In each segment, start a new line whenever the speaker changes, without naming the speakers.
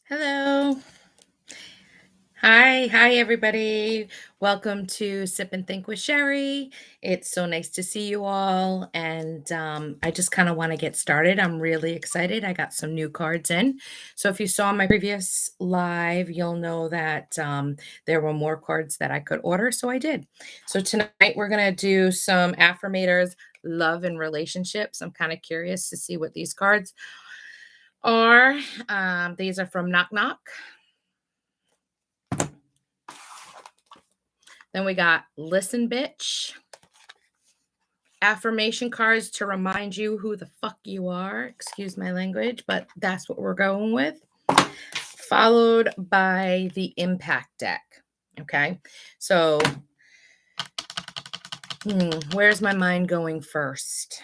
Hello. Hi, everybody. Welcome to Sip and Think with Sherry. It's so nice to see you all. And I just kind of want to get started. I'm really excited. I got some new cards in. So if you saw my previous live, you'll know that there were more cards that I could order. So I did. So tonight we're going to do some Affirmators, love and relationships. I'm kind of curious to see what these cards are. These are from Knock Knock. Then we got Listen Bitch, affirmation cards to remind you who the fuck you are. Excuse my language, but that's what we're going with. Followed by the Impact deck. Okay. So, where's my mind going first?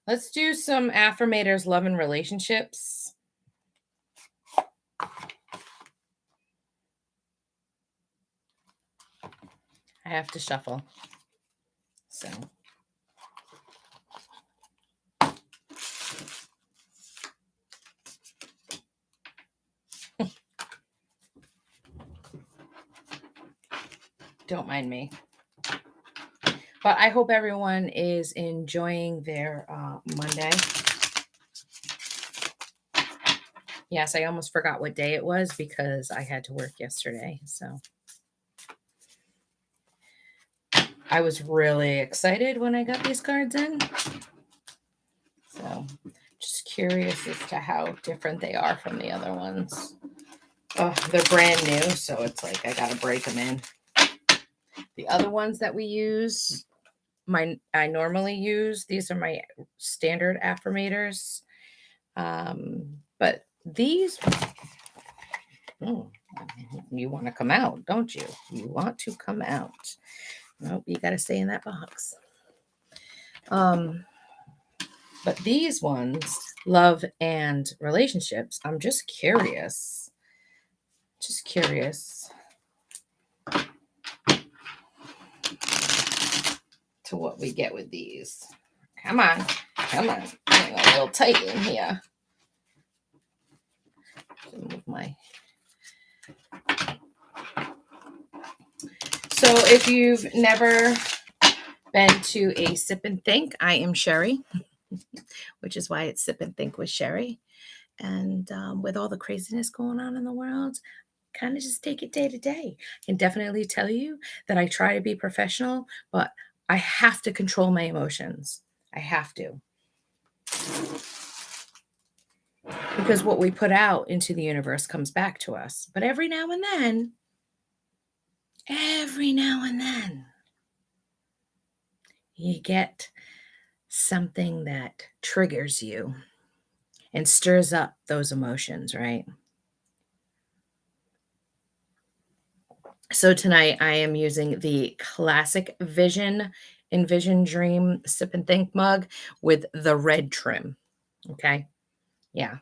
Let's do some affirmators, love, and relationships. I have to shuffle. So. Don't mind me. But I hope everyone is enjoying their Monday. Yes, I almost forgot what day it was because I had to work yesterday. So I was really excited when I got these cards in. So just curious as to how different they are from the other ones. Oh, they're brand new, so it's like I got to break them in. The other ones that we use, I normally use, these are my standard affirmators. But these, you want to come out, don't you? You want to come out. Nope, you got to stay in that box. But these ones, love and relationships, I'm just curious. To what we get with these. Come on. I'm a little tight in here. Move my. So if you've never been to a Sip and Think, I am Sherry, which is why it's Sip and Think with Sherry. And with all the craziness going on in the world, kind of just take it day to day. I can definitely tell you that I try to be professional, but I have to control my emotions. I have to. Because what we put out into the universe comes back to us. But every now and then, you get something that triggers you and stirs up those emotions, right? So tonight I am using the classic Envision Dream Sip and Think mug with the red trim. Okay. Yeah.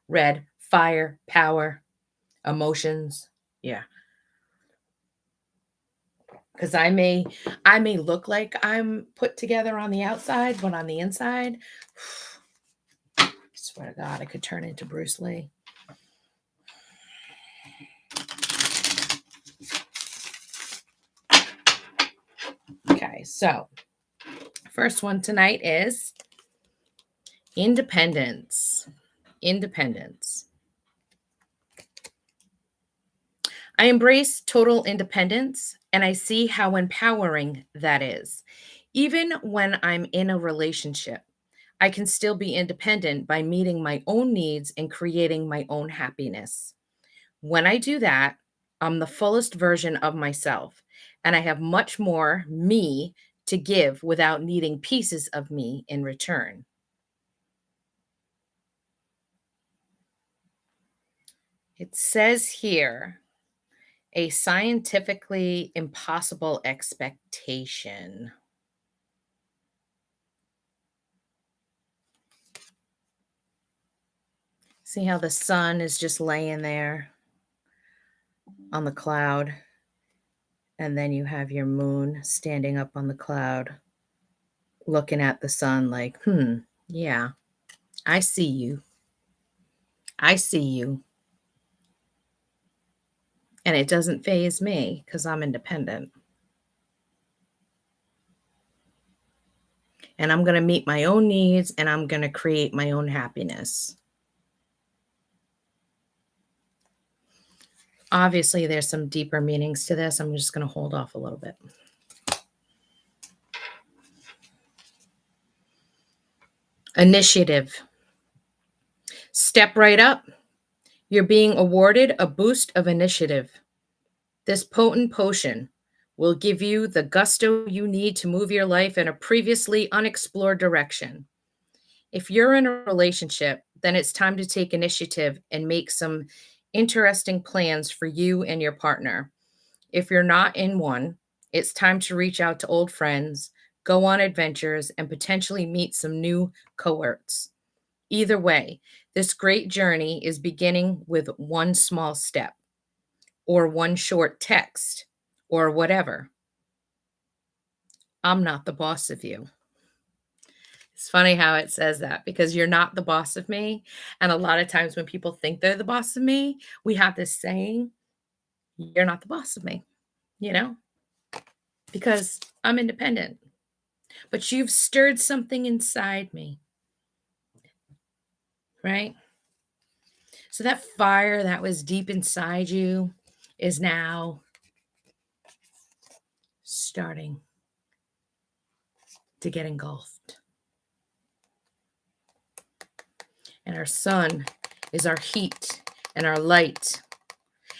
Red, fire, power, emotions. Yeah. Because I may look like I'm put together on the outside, but on the inside, I swear to God, I could turn into Bruce Lee. Okay, so first one tonight is independence. Independence. I embrace total independence and I see how empowering that is. Even when I'm in a relationship, I can still be independent by meeting my own needs and creating my own happiness. When I do that, I'm the fullest version of myself, and I have much more me to give without needing pieces of me in return. It says here a scientifically impossible expectation. See how the sun is just laying there on the cloud, and then you have your moon standing up on the cloud, looking at the sun like, yeah, I see you. I see you, and it doesn't phase me because I'm independent, and I'm gonna meet my own needs, and I'm gonna create my own happiness. Obviously, there's some deeper meanings to this. I'm just gonna hold off a little bit. Initiative. Step right up. You're being awarded a boost of initiative. This potent potion will give you the gusto you need to move your life in a previously unexplored direction. If you're in a relationship, then it's time to take initiative and make some interesting plans for you and your partner. If you're not in one, it's time to reach out to old friends, go on adventures, and potentially meet some new cohorts. Either way, this great journey is beginning with one small step or one short text or whatever. I'm not the boss of you. It's funny how it says that because you're not the boss of me. And a lot of times when people think they're the boss of me, we have this saying, you're not the boss of me, you know, because I'm independent. But you've stirred something inside me, right? So that fire that was deep inside you is now starting to get engulfed. And our sun is our heat and our light,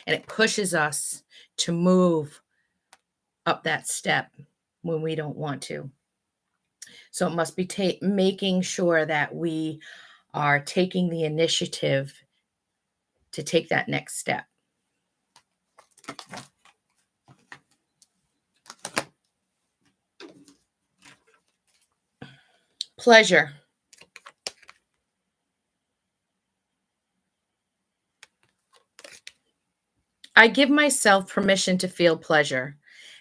and it pushes us to move up that step when we don't want to. So it must be making sure that we are taking the initiative to take that next step. Pleasure. I give myself permission to feel pleasure,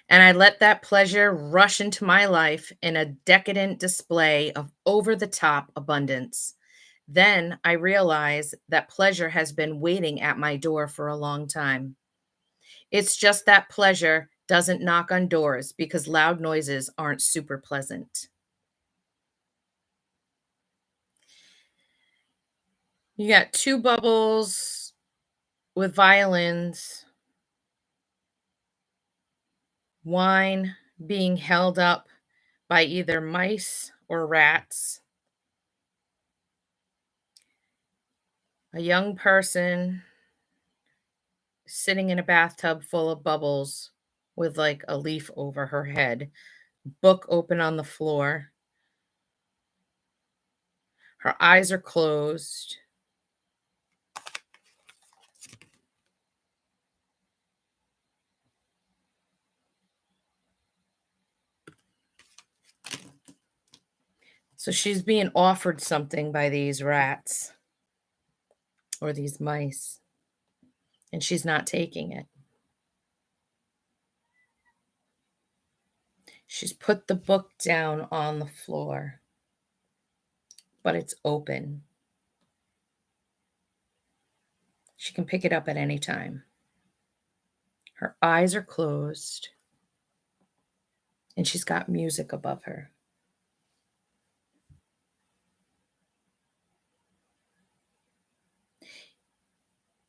and I let that pleasure rush into my life in a decadent display of over the top abundance. Then I realize that pleasure has been waiting at my door for a long time. It's just that pleasure doesn't knock on doors because loud noises aren't super pleasant. You got two bubbles with violins, wine being held up by either mice or rats, a young person sitting in a bathtub full of bubbles with like a leaf over her head, book open on the floor. Her eyes are closed. So she's being offered something by these rats or these mice, and she's not taking it. She's put the book down on the floor, but it's open. She can pick it up at any time. Her eyes are closed, and she's got music above her.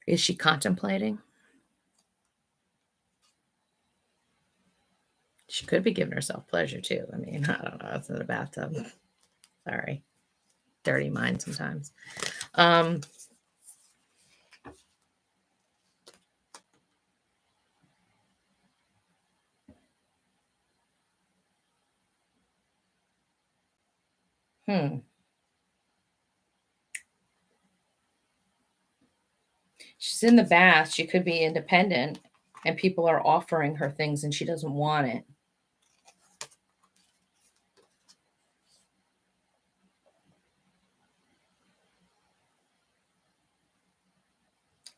Is she contemplating? She could be giving herself pleasure too. I mean, I don't know. It's in the bathtub. Sorry. Dirty mind sometimes. Um, hmm. She's in the bath. She could be independent, and people are offering her things and she doesn't want it.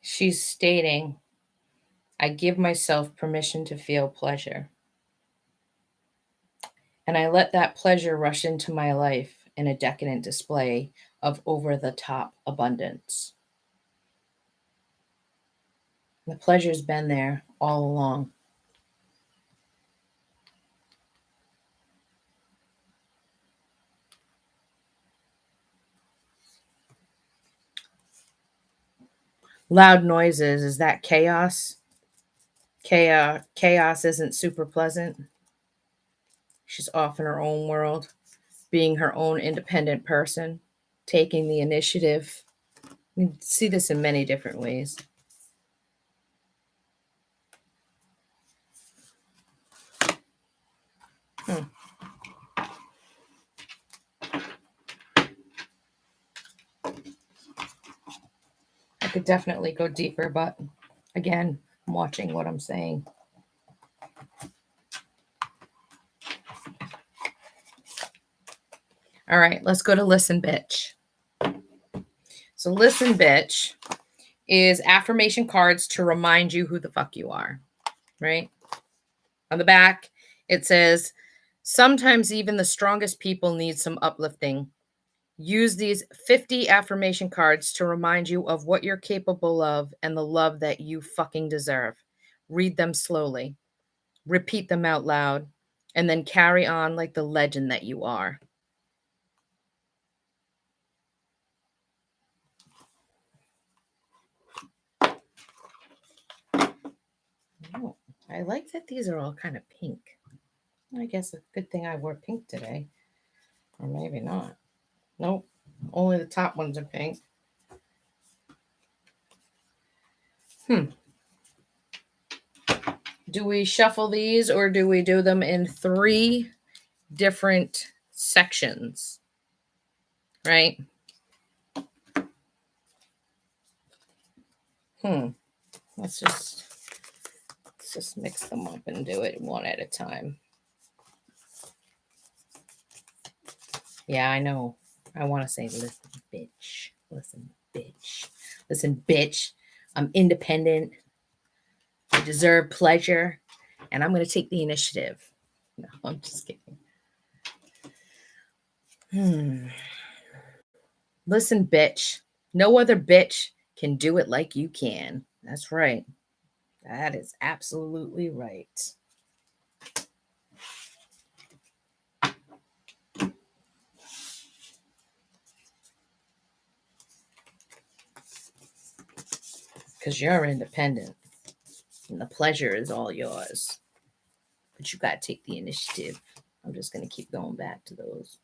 She's stating, I give myself permission to feel pleasure. And I let that pleasure rush into my life in a decadent display of over the top abundance. The pleasure's been there all along. Loud noises, is that chaos? Chaos isn't super pleasant. She's off in her own world, being her own independent person, taking the initiative. You see this in many different ways. I could definitely go deeper, but again, I'm watching what I'm saying. All right, let's go to listen, bitch. So, listen, bitch is affirmation cards to remind you who the fuck you are, right? On the back, it says, sometimes even the strongest people need some uplifting. Use these 50 affirmation cards to remind you of what you're capable of and the love that you fucking deserve. Read them slowly, repeat them out loud, and then carry on like the legend that you are. Oh, I like that these are all kind of pink. I guess a good thing I wore pink today. Or maybe not. Nope. Only the top ones are pink. Do we shuffle these or do we do them in 3 different sections? Right? Let's just mix them up and do it one at a time. Yeah, I know. I want to say, listen, bitch. Listen, bitch. Listen, bitch. I'm independent. I deserve pleasure. And I'm going to take the initiative. No, I'm just kidding. Listen, bitch. No other bitch can do it like you can. That's right. That is absolutely right. Because you're independent and the pleasure is all yours. But you got to take the initiative. I'm just going to keep going back to those.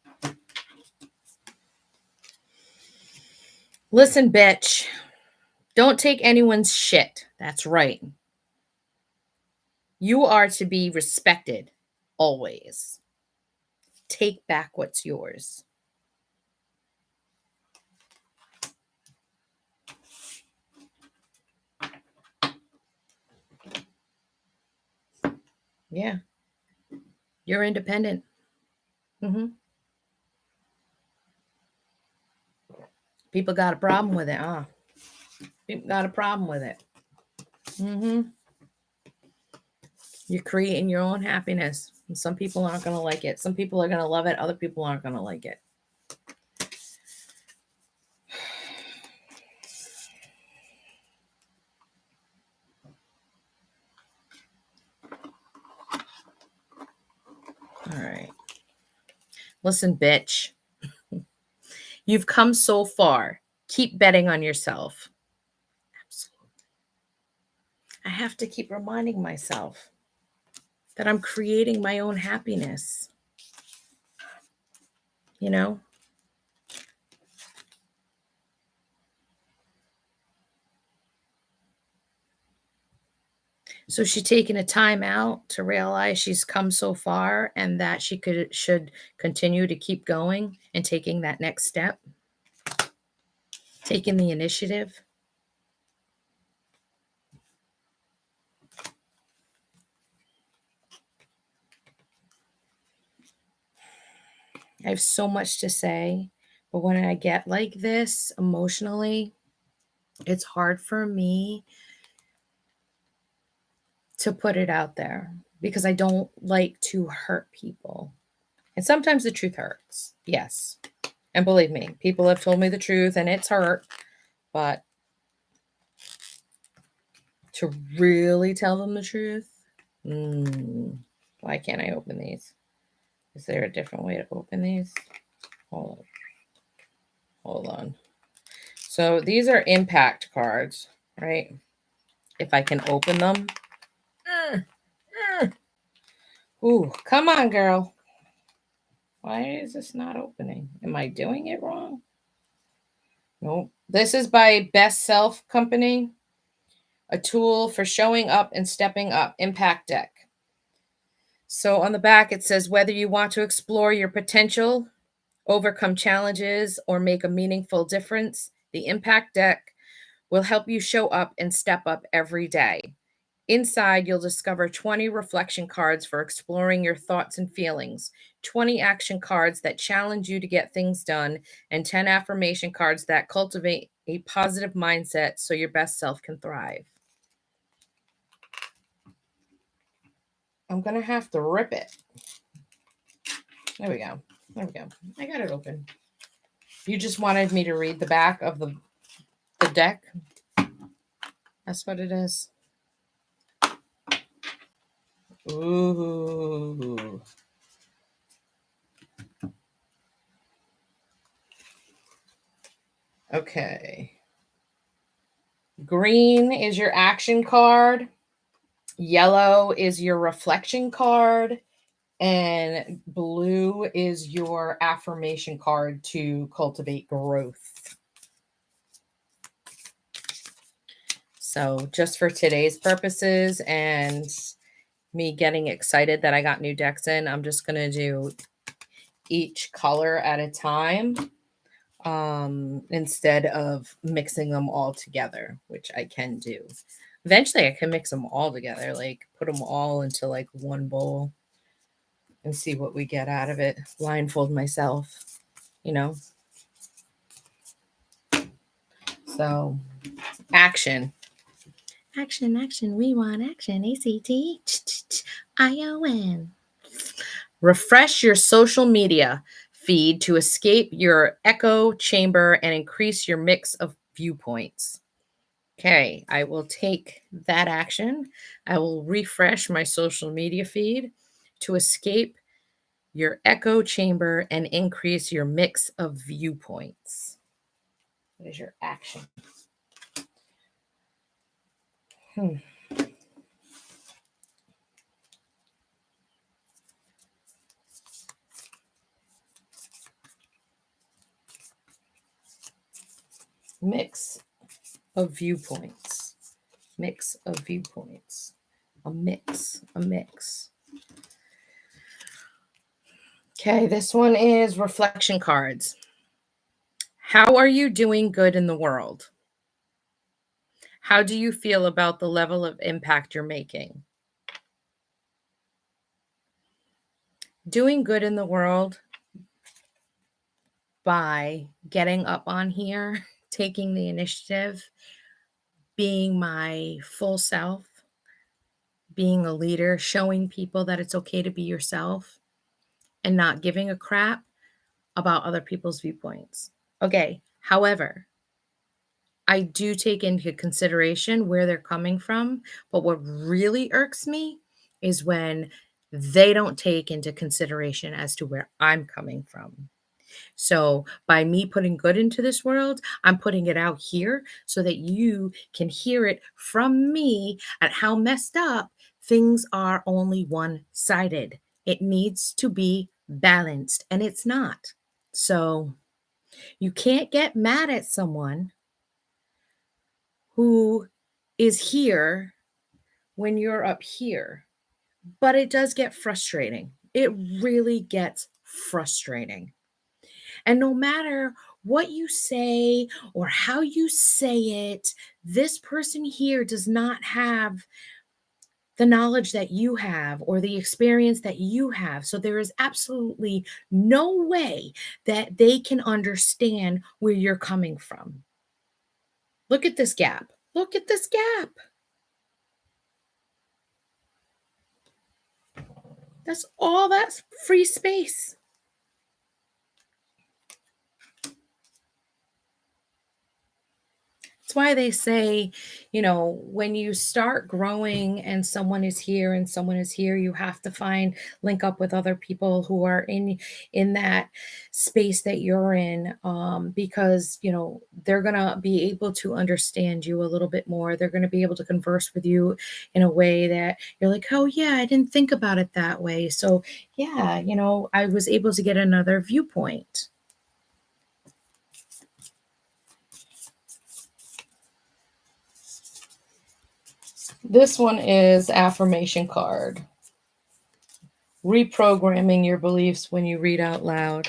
Listen, bitch. Don't take anyone's shit. That's right. You are to be respected always. Take back what's yours. Yeah. You're independent. People got a problem with it, huh? People got a problem with it. You're creating your own happiness. And some people aren't going to like it. Some people are going to love it. Other people aren't going to like it. All right. Listen, bitch. You've come so far. Keep betting on yourself. Absolutely. I have to keep reminding myself that I'm creating my own happiness. You know? So she's taking a time out to realize she's come so far and that she should continue to keep going and taking that next step, taking the initiative. I have so much to say, but when I get like this emotionally, it's hard for me to put it out there because I don't like to hurt people. And sometimes the truth hurts. Yes. And believe me, people have told me the truth and it's hurt, but to really tell them the truth. Why can't I open these? Is there a different way to open these? Hold on. So these are impact cards, right? If I can open them. Ooh, come on, girl. Why is this not opening? Am I doing it wrong? Nope. This is by Best Self Company, a tool for showing up and stepping up, impact deck. So on the back, it says whether you want to explore your potential, overcome challenges, or make a meaningful difference, the impact deck will help you show up and step up every day. Inside, you'll discover 20 reflection cards for exploring your thoughts and feelings, 20 action cards that challenge you to get things done, and 10 affirmation cards that cultivate a positive mindset so your best self can thrive. I'm going to have to rip it. There we go. I got it open. You just wanted me to read the back of the deck? That's what it is. Ooh. Okay. Green is your action card. Yellow is your reflection card. And blue is your affirmation card to cultivate growth. So just for today's purposes and me getting excited that I got new decks in, I'm just going to do each color at a time instead of mixing them all together, which I can do. Eventually I can mix them all together, like put them all into like one bowl and see what we get out of it. Blindfold myself, you know. So action. Action. We want action. ACT-ION. Refresh your social media feed to escape your echo chamber and increase your mix of viewpoints. Okay, I will take that action. I will refresh my social media feed to escape your echo chamber and increase your mix of viewpoints. What is your action? Mix of viewpoints. Mix of viewpoints. A mix. Okay, this one is reflection cards. How are you doing good in the world? How do you feel about the level of impact you're making? Doing good in the world by getting up on here, taking the initiative, being my full self, being a leader, showing people that it's okay to be yourself and not giving a crap about other people's viewpoints. Okay, however, I do take into consideration where they're coming from, but what really irks me is when they don't take into consideration as to where I'm coming from. So by me putting good into this world, I'm putting it out here so that you can hear it from me at how messed up things are only one-sided. It needs to be balanced, and it's not. So you can't get mad at someone who is here when you're up here. But it does get frustrating. It really gets frustrating. And no matter what you say or how you say it, this person here does not have the knowledge that you have or the experience that you have. So there is absolutely no way that they can understand where you're coming from. Look at this gap. Look at this gap. That's all that's free space. It's why they say, when you start growing and someone is here and someone is here, you have to link up with other people who are in that space that you're in, because they're gonna be able to understand you a little bit more. They're gonna be able to converse with you in a way that you're like, oh yeah, I didn't think about it that way. So yeah, I was able to get another viewpoint. This one is affirmation card. Reprogramming your beliefs when you read out loud.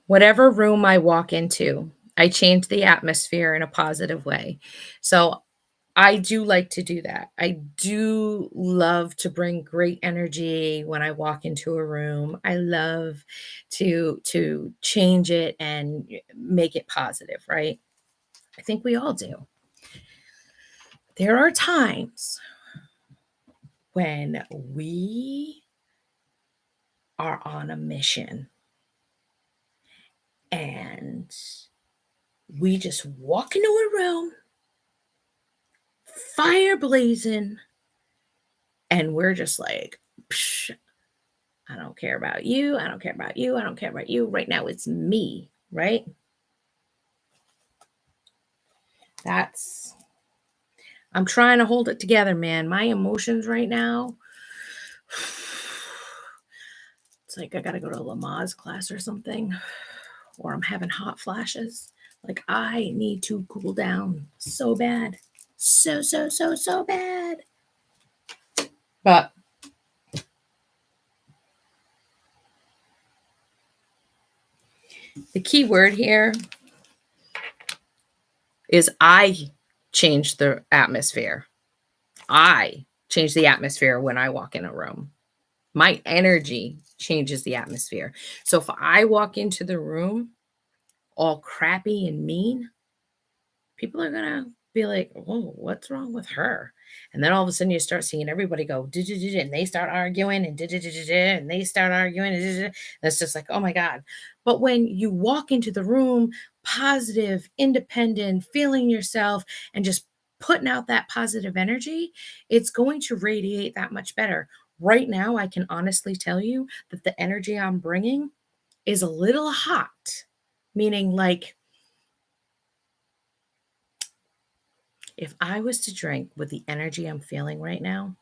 Whatever room I walk into, I change the atmosphere in a positive way. So I do like to do that. I do love to bring great energy when I walk into a room. I love to change it and make it positive, right? I think we all do. There are times when we are on a mission and we just walk into a room, fire blazing, and we're just like, Psh, I don't care about you. I don't care about you. I don't care about you. Right now, it's me, right? I'm trying to hold it together, man. My emotions right now, it's like I got to go to a Lamaze class or something, or I'm having hot flashes. Like, I need to cool down so bad. So bad. But the key word here is I change the atmosphere. I change the atmosphere when I walk in a room. My energy changes the atmosphere. So if I walk into the room all crappy and mean, people are gonna be like, "Whoa, what's wrong with her?" And then all of a sudden, you start seeing everybody go, and they start arguing, and and they start arguing, and it's just like, oh my god. But when you walk into the room, positive, independent, feeling yourself, and just putting out that positive energy, it's going to radiate that much better. Right now, I can honestly tell you that the energy I'm bringing is a little hot, meaning like, if I was to drink with the energy I'm feeling right now,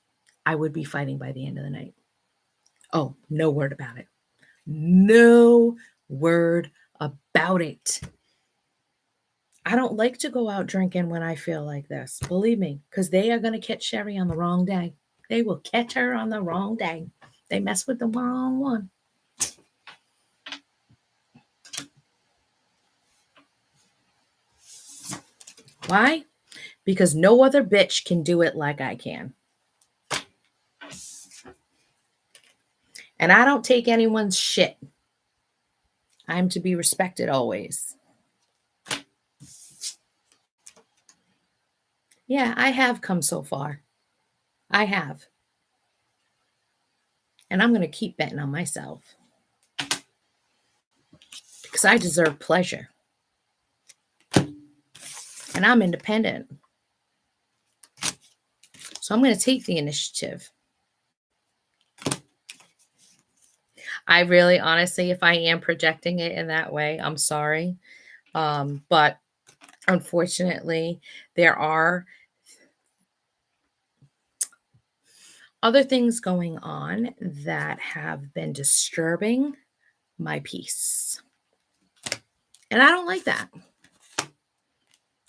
I would be fighting by the end of the night. Oh, no word about it. No word about it. I don't like to go out drinking when I feel like this, believe me, because they are going to catch Sherry on the wrong day. They will catch her on the wrong day. They mess with the wrong one. Why? Because no other bitch can do it like I can. And I don't take anyone's shit. I'm to be respected always. Yeah, I have come so far. I have. And I'm going to keep betting on myself because I deserve pleasure. And I'm independent. So I'm going to take the initiative. I really, honestly, if I am projecting it in that way, I'm sorry. But unfortunately, there are other things going on that have been disturbing my peace. And I don't like that.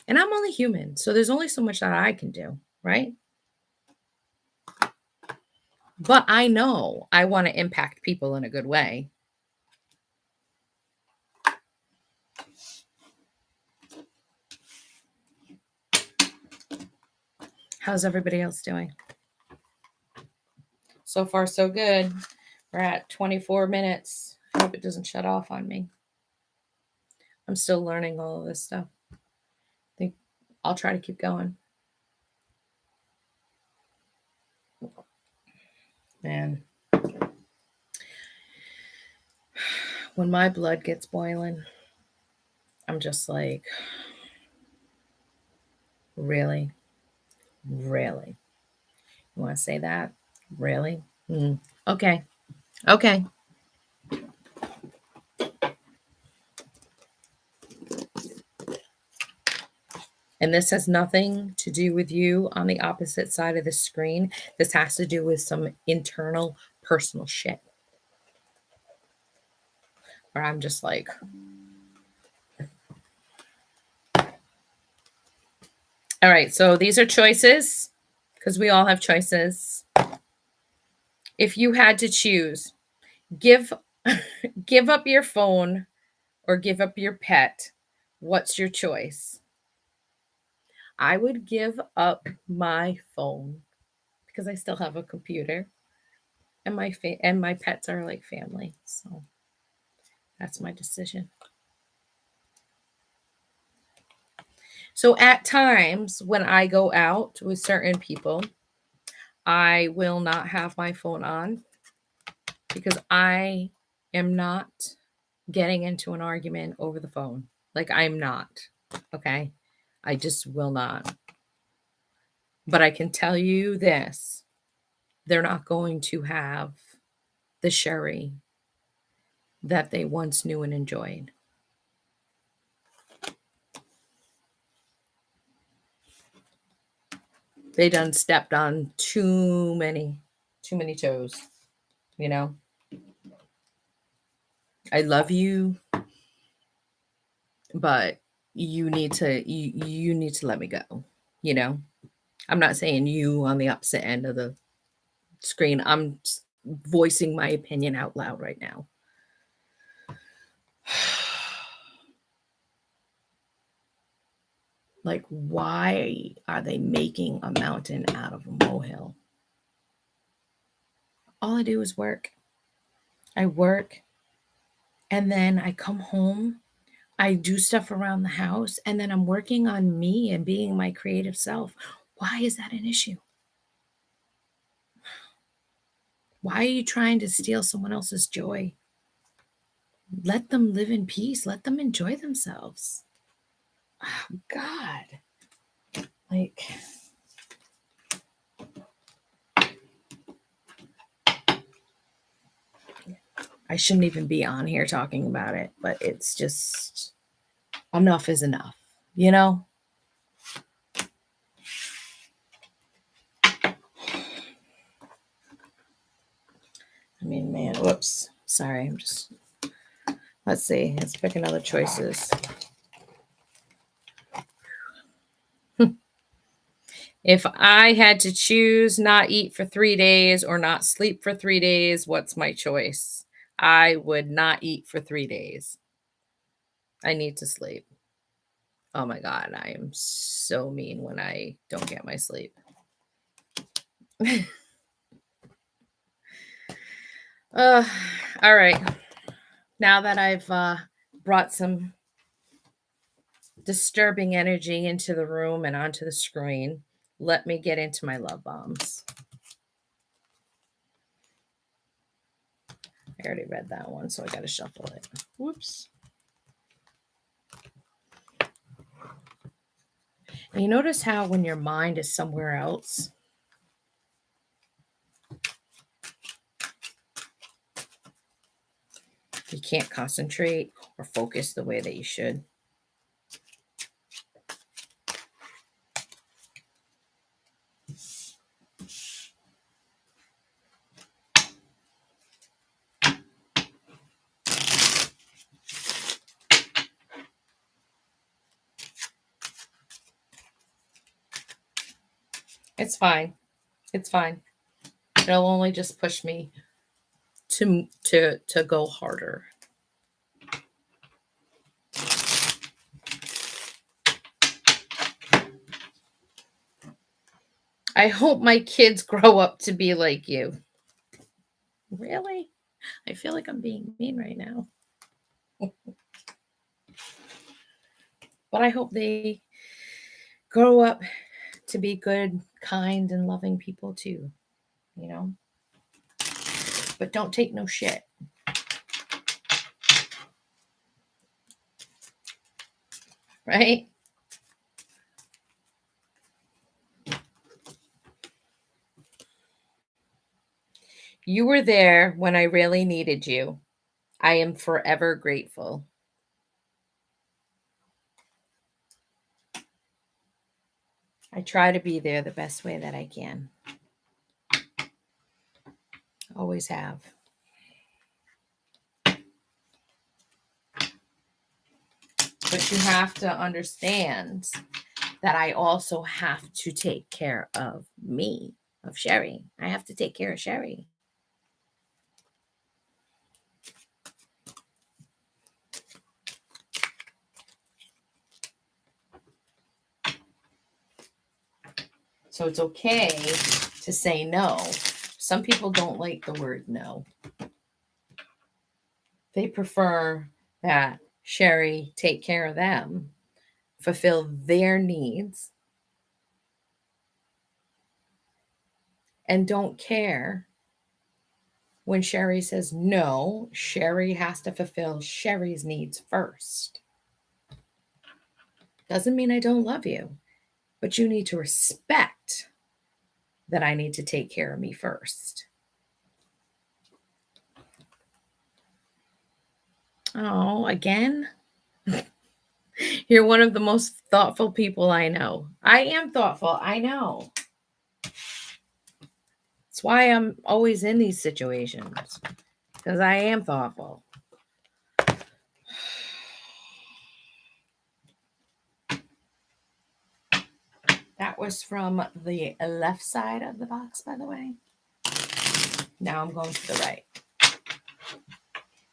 And I'm only human. So there's only so much that I can do, right? But I know I want to impact people in a good way. How's everybody else doing? So far, so good. We're at 24 minutes. I hope it doesn't shut off on me. I'm still learning all of this stuff. I think I'll try to keep going. Man, when my blood gets boiling, I'm just like, really? Really? You want to say that? Really? Okay. Okay. And this has nothing to do with you on the opposite side of the screen. This has to do with some internal personal shit. Where I'm just like, all right, so these are choices because we all have choices. If you had to choose, give give up your phone or give up your pet, what's your choice? I would give up my phone because I still have a computer and my pets are like family. So that's my decision. So at times when I go out with certain people, I will not have my phone on because I am not getting into an argument over the phone. Like I'm not. Okay? I just will not. But I can tell you this. They're not going to have the Sherry that they once knew and enjoyed. They done stepped on too many toes, you know? I love you, but you need to let me go, you know? I'm not saying you on the opposite end of the screen. I'm voicing my opinion out loud right now. Like, why are they making a mountain out of a molehill? All I do is work. I work and then I come home. I do stuff around the house and then I'm working on me and being my creative self. Why is that an issue? Why are you trying to steal someone else's joy? Let them live in peace. Let them enjoy themselves. Oh, God. Like, I shouldn't even be on here talking about it, but it's just enough is enough, you know? I mean, man, whoops. Sorry, let's see. Let's pick another choices. If I had to choose not eat for 3 days or not sleep for 3 days, what's my choice? I would not eat for 3 days. I need to sleep. Oh my God, I am so mean when I don't get my sleep. All right. Now that I've brought some disturbing energy into the room and onto the screen, let me get into my love bombs. I already read that one, so I got to shuffle it. Whoops. And you notice how when your mind is somewhere else, you can't concentrate or focus the way that you should. It's fine. It's fine. It'll only just push me to go harder. I hope my kids grow up to be like you. Really? I feel like I'm being mean right now. But I hope they grow up to be good, kind, and loving people too, you know? But don't take no shit. right? You were there when I really needed you. I am forever grateful. I try to be there the best way that I can. Always have. But you have to understand that I also have to take care of me, of Sherry. I have to take care of Sherry. So it's okay to say no. Some people don't like the word no. They prefer that Sherry take care of them, fulfill their needs, and don't care when Sherry says no. Sherry has to fulfill Sherry's needs first. Doesn't mean I don't love you, but you need to respect that I need to take care of me first. Oh, again? You're one of the most thoughtful people I know. I am thoughtful. I know. That's why I'm always in these situations, because I am thoughtful. That was from the left side of the box, by the way. Now I'm going to the right.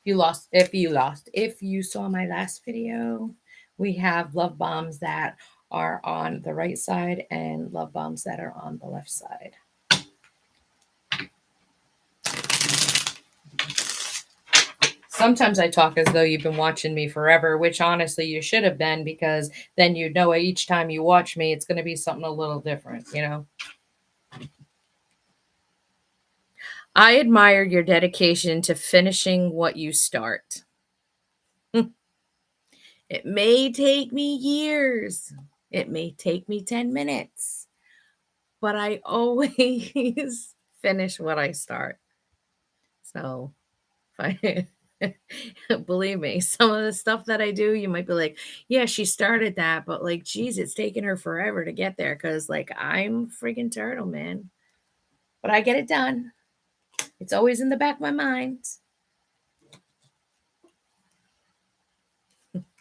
If you saw my last video, we have love bombs that are on the right side and love bombs that are on the left side. Sometimes I talk as though you've been watching me forever, which honestly you should have been, because then you know each time you watch me, it's going to be something a little different, you know? I admire your dedication to finishing what you start. It may take me years. It may take me 10 minutes, but I always finish what I start. So, if I believe me, some of the stuff that I do, you might be like, yeah, she started that, but like, geez, it's taken her forever to get there because, like, I'm freaking turtle, man. But I get it done. It's always in the back of my mind.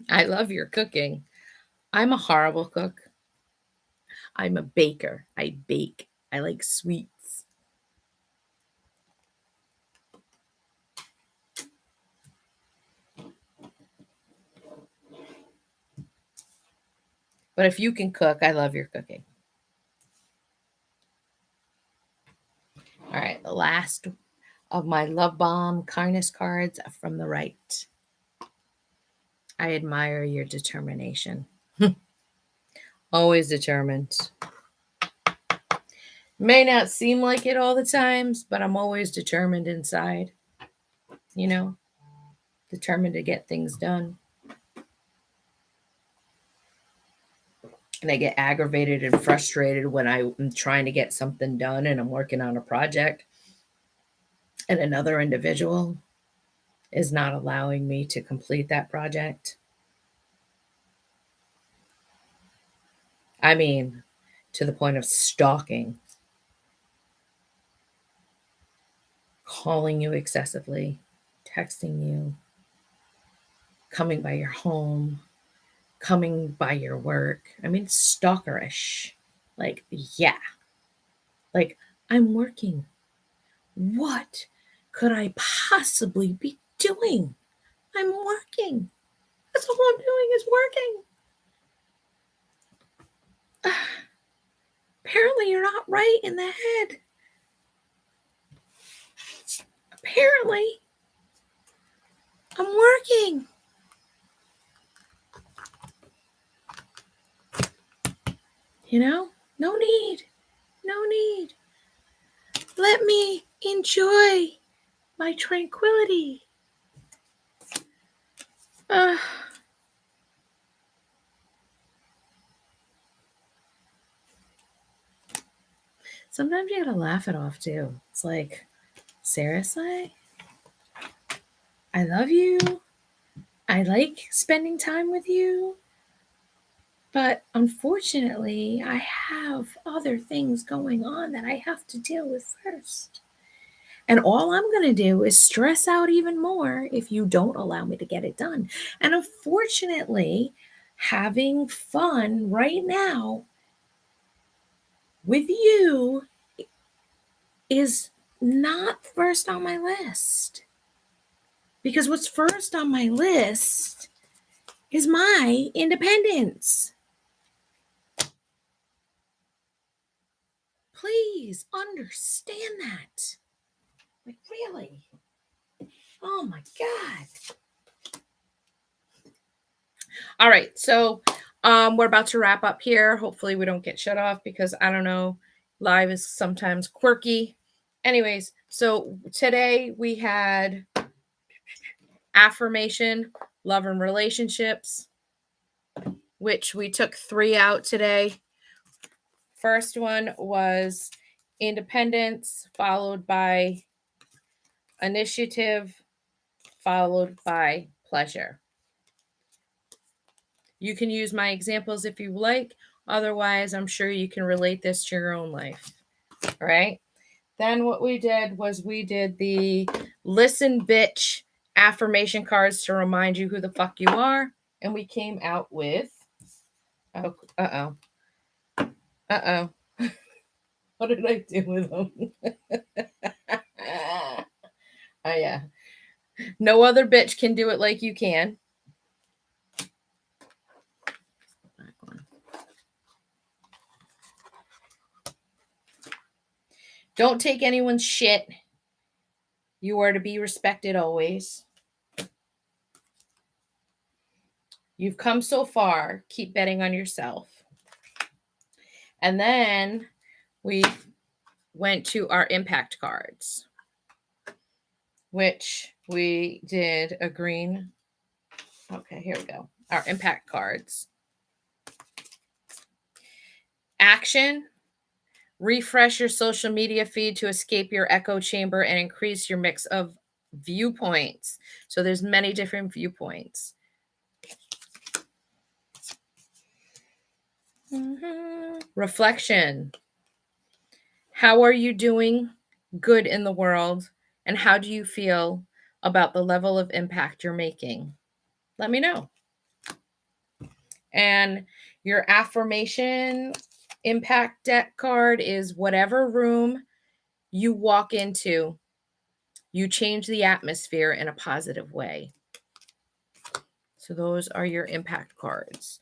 I love your cooking. I'm a horrible cook. I'm a baker. I bake. I like sweets. But if you can cook, I love your cooking. All right, the last of my love bomb kindness cards from the right. I admire your determination. Always determined. May not seem like it all the times, but I'm always determined inside. You know, determined to get things done. And I get aggravated and frustrated when I'm trying to get something done and I'm working on a project and another individual is not allowing me to complete that project. I mean, to the point of stalking, calling you excessively, texting you, coming by your home, coming by your work. I mean, stalkerish. Like, yeah. Like, I'm working. What could I possibly be doing? I'm working. That's all I'm doing is working. Apparently, you're not right in the head. Apparently, I'm working. You know, no need. No need. Let me enjoy my tranquility. Sometimes you gotta laugh it off too. It's like, seriously? I love you. I like spending time with you. But unfortunately, I have other things going on that I have to deal with first. And all I'm going to do is stress out even more if you don't allow me to get it done. And unfortunately, having fun right now with you is not first on my list. Because what's first on my list is my independence. Please understand that. Like, really? Oh my God. All right. So we're about to wrap up here. Hopefully we don't get shut off because I don't know. Live is sometimes quirky. Anyways, so today we had affirmation, love and relationships, which we took 3 out today. First one was independence, followed by initiative, followed by pleasure. You can use my examples if you like. Otherwise, I'm sure you can relate this to your own life. All right. Then what we did was we did the listen bitch affirmation cards to remind you who the fuck you are. And we came out with, oh, what did I do with them? Oh, yeah. No other bitch can do it like you can. Don't take anyone's shit. You are to be respected always. You've come so far. Keep betting on yourself. And then we went to our impact cards, which we did a green. Okay, here we go. Our impact cards. Action. Refresh your social media feed to escape your echo chamber and increase your mix of viewpoints. So there's many different viewpoints. Reflection. How are you doing good in the world? And how do you feel about the level of impact you're making? Let me know. And your affirmation impact deck card is whatever room you walk into, you change the atmosphere in a positive way. So those are your impact cards.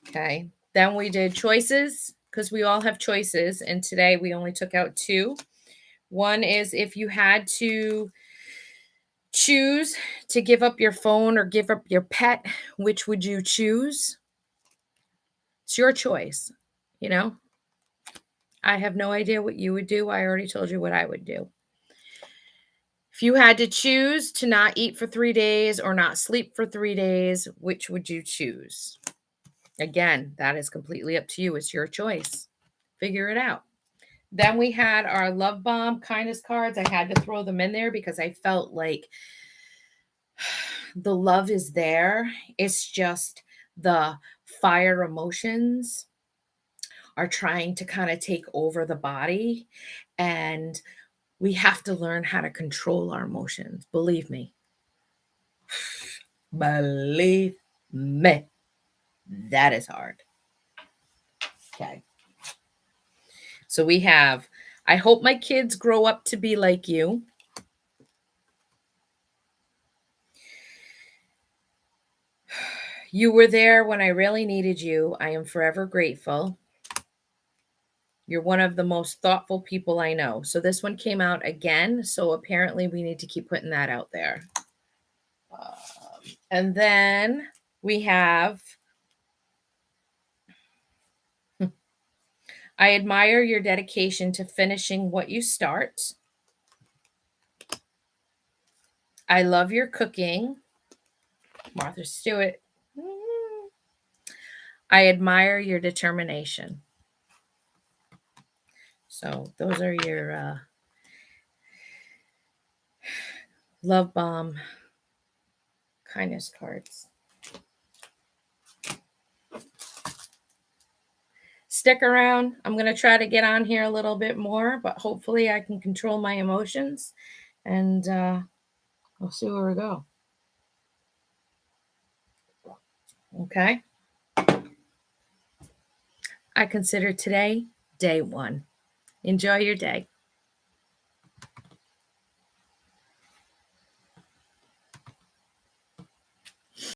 Okay. Then we did choices because we all have choices. And today we only took out 2. One is if you had to choose to give up your phone or give up your pet, which would you choose? It's your choice. You know, I have no idea what you would do. I already told you what I would do. If you had to choose to not eat for 3 days or not sleep for 3 days, which would you choose? Again, that is completely up to you. It's your choice. Figure it out. Then we had our love bomb kindness cards. I had to throw them in there because I felt like the love is there. It's just the fire emotions are trying to kind of take over the body. And we have to learn how to control our emotions. Believe me. Believe me. That is hard. Okay. So we have, I hope my kids grow up to be like you. You were there when I really needed you. I am forever grateful. You're one of the most thoughtful people I know. So this one came out again. So apparently we need to keep putting that out there. And then we have, I admire your dedication to finishing what you start. I love your cooking. Martha Stewart. I admire your determination. So those are your love bomb kindness cards. Stick around. I'm going to try to get on here a little bit more, but hopefully I can control my emotions, and we'll see where we go. Okay. I consider today day one. Enjoy your day.